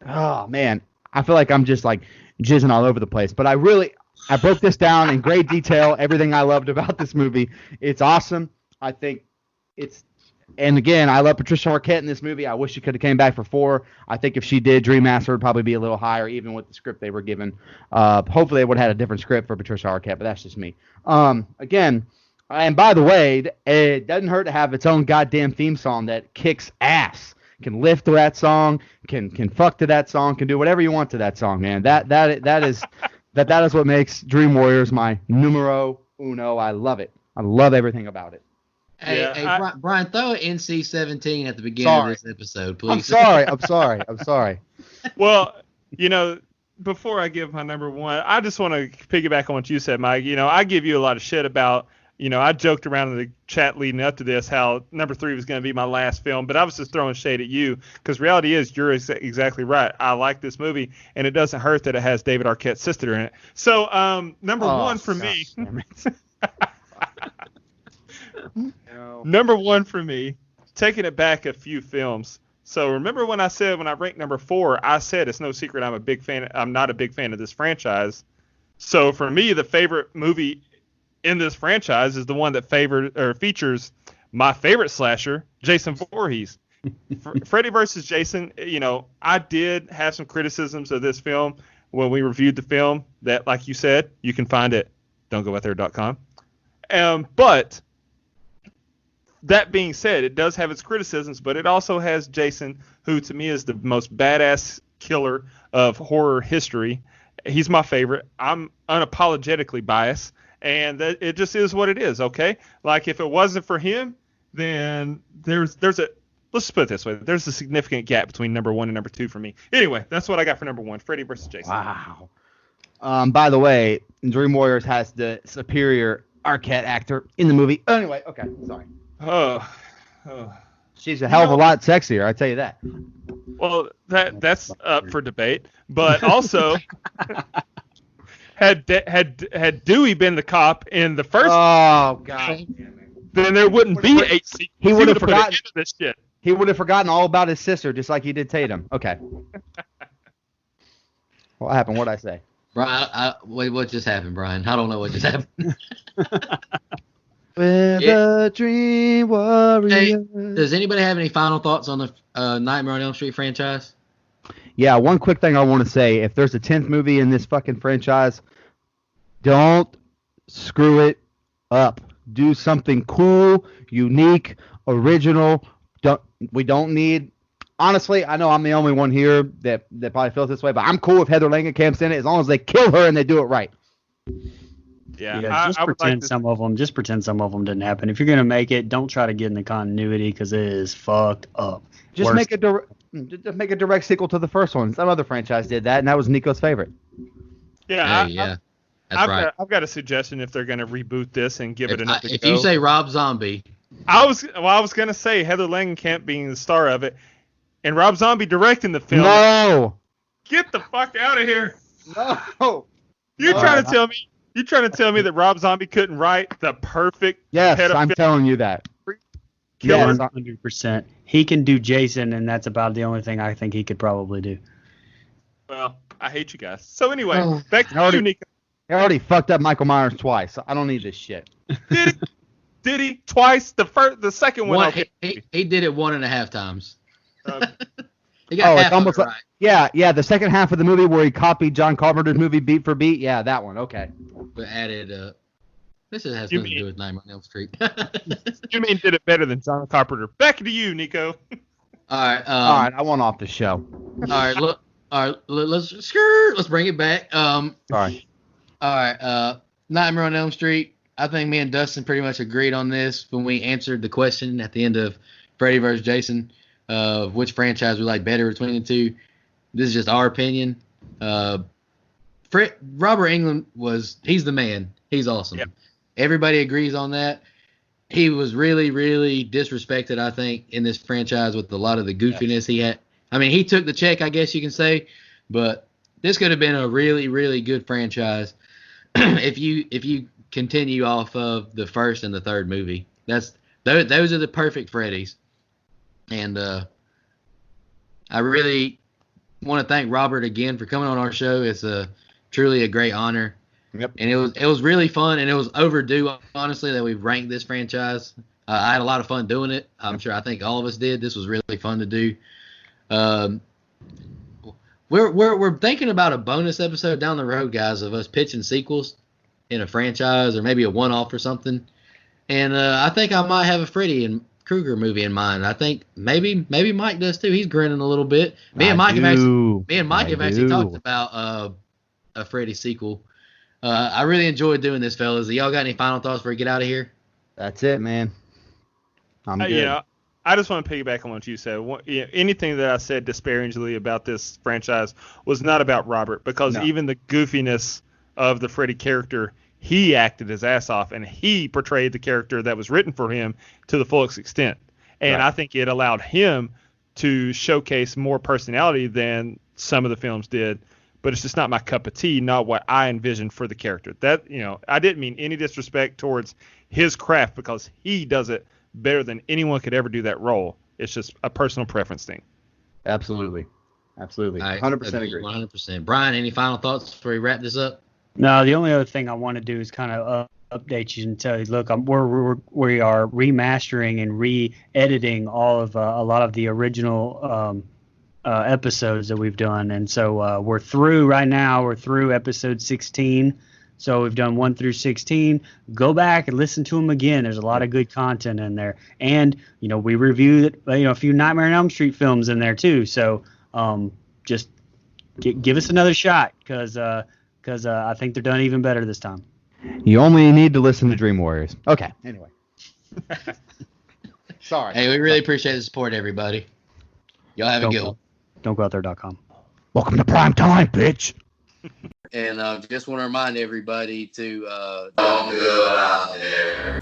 oh man, I feel like I'm just like jizzing all over the place. But I broke this down in great detail. Everything I loved about this movie. It's awesome. I think it's. And again, I love Patricia Arquette in this movie. I wish she could have came back for 4. I think if she did, Dream Master would probably be a little higher, even with the script they were given. Hopefully, they would have had a different script for Patricia Arquette, but that's just me. Again, and by the way, it doesn't hurt to have its own goddamn theme song that kicks ass. Can lift to that song, can fuck to that song, can do whatever you want to that song, man. That is what makes Dream Warriors my numero uno. I love it. I love everything about it. Hey, Brian, throw an NC-17 at the beginning of this episode, please. I'm sorry. Well, before I give my number 1, I just want to piggyback on what you said, Mike. I give you a lot of shit about, I joked around in the chat leading up to this how number 3 was going to be my last film, but I was just throwing shade at you because reality is you're exactly right. I like this movie, and it doesn't hurt that it has David Arquette's sister in it. So number 1 for me. Number 1 for me, taking it back a few films. So remember when I said when I ranked number 4, I said it's no secret I'm not a big fan of this franchise. So for me, the favorite movie in this franchise is the one that features my favorite slasher, Jason Voorhees. Freddy vs. Jason, I did have some criticisms of this film when we reviewed the film that, like you said, you can find at don'tgooutthere.com. But that being said, it does have its criticisms, but it also has Jason, who to me is the most badass killer of horror history. He's my favorite. I'm unapologetically biased, and it just is what it is, okay? Like, if it wasn't for him, then let's just put it this way. There's a significant gap between number 1 and number 2 for me. Anyway, that's what I got for number 1, Freddy vs. Jason. Wow. By the way, Dream Warriors has the superior Arquette actor in the movie. Anyway, okay, sorry. Oh. She's a hell of a lot sexier, I tell you that. Well, that's up for debate, but also had Dewey been the cop in the first, oh god, then there wouldn't be 8 sequels. He would have forgotten this shit. He would have forgotten all about his sister, just like he did Tatum. Okay. What happened? What'd I say? Brian, wait, what just happened, Brian? I don't know what just happened. With a dream warrior. Hey, does anybody have any final thoughts on the Nightmare on Elm Street franchise? Yeah, one quick thing I want to say. If there's a 10th movie in this fucking franchise, don't screw it up. Do something cool, unique, original. We don't need... Honestly, I know I'm the only one here that probably feels this way, but I'm cool if Heather Langenkamp's in it as long as they kill her and they do it right. Yeah, just pretend some of them didn't happen. If you're gonna make it, don't try to get in the continuity because it is fucked up. Just make a direct sequel to the first one. Some other franchise did that, and that was Nico's favorite. Yeah, that's right. I've got a suggestion if they're gonna reboot this and give it another go. If you say Rob Zombie, I was gonna say Heather Langenkamp being the star of it, and Rob Zombie directing the film. No, get the fuck out of here. No, You're trying to tell me that Rob Zombie couldn't write the perfect? Yes, I'm telling you that. Yes, 100%. He can do Jason, and that's about the only thing I think he could probably do. Well, I hate you guys. So anyway, back to you, Nico. He already fucked up Michael Myers twice. So I don't need this shit. Did he twice? The second one. He did it 1.5 times. He got half it's almost of it right. Yeah. The second half of the movie where he copied John Carpenter's movie beat for beat. Yeah, that one. Okay. But added. This has nothing to do with Nightmare on Elm Street. You mean did it better than John Carpenter? Back to you, Nico. All right. I want off the show. All right. Look. All right. Let's bring it back. Sorry. All right. Nightmare on Elm Street. I think me and Dustin pretty much agreed on this when we answered the question at the end of Freddy vs. Jason of which franchise we like better between the two. This is just our opinion. Robert Englund he's the man. He's awesome. Yep. Everybody agrees on that. He was really, really disrespected, I think, in this franchise with a lot of the goofiness he had. I mean, he took the check, I guess you can say, but this could have been a really, really good franchise if you continue off of the first and the third movie. Those are the perfect Freddys. And I really want to thank Robert again for coming on our show. It's truly a great honor. Yep. And it was really fun, and it was overdue, honestly, that we ranked this franchise. I had a lot of fun doing it. I think all of us did. This was really fun to do. Um, we're thinking about a bonus episode down the road, guys, of us pitching sequels in a franchise or maybe a one-off or something. And I think I might have a Freddy and Krueger movie in mind. I think maybe Mike does too. He's grinning a little bit. Me and Mike have actually talked about a Freddy sequel. I really enjoyed doing this, fellas. Y'all got any final thoughts before we get out of here? That's it, man. I'm good. You know, I just want to piggyback on what you said. Anything that I said disparagingly about this franchise was not about Robert, because even the goofiness of the Freddy character, he acted his ass off, and he portrayed the character that was written for him to the fullest extent. And I think it allowed him to showcase more personality than some of the films did. But it's just not my cup of tea, not what I envisioned for the character. That, you know, I didn't mean any disrespect towards his craft, because he does it better than anyone could ever do that role. It's just a personal preference thing. Absolutely. 100% agree. 100%. Brian, any final thoughts before we wrap this up? No, the only other thing I want to do is kind of update you and tell you, look, we are remastering and re-editing all of a lot of the original episodes that we've done, and so we're through episode 16. So we've done 1 through 16. Go back and listen to them again. There's a lot of good content in there, and we reviewed a few Nightmare on Elm Street films in there too. So just give us another shot, because I think they're done even better this time. You only need to listen to Dream Warriors. Okay. Anyway. Sorry. Hey, we really appreciate the support, everybody. Y'all have a good one. Don't go out there.com. Welcome to prime time, bitch. And just want to remind everybody to don't go out there.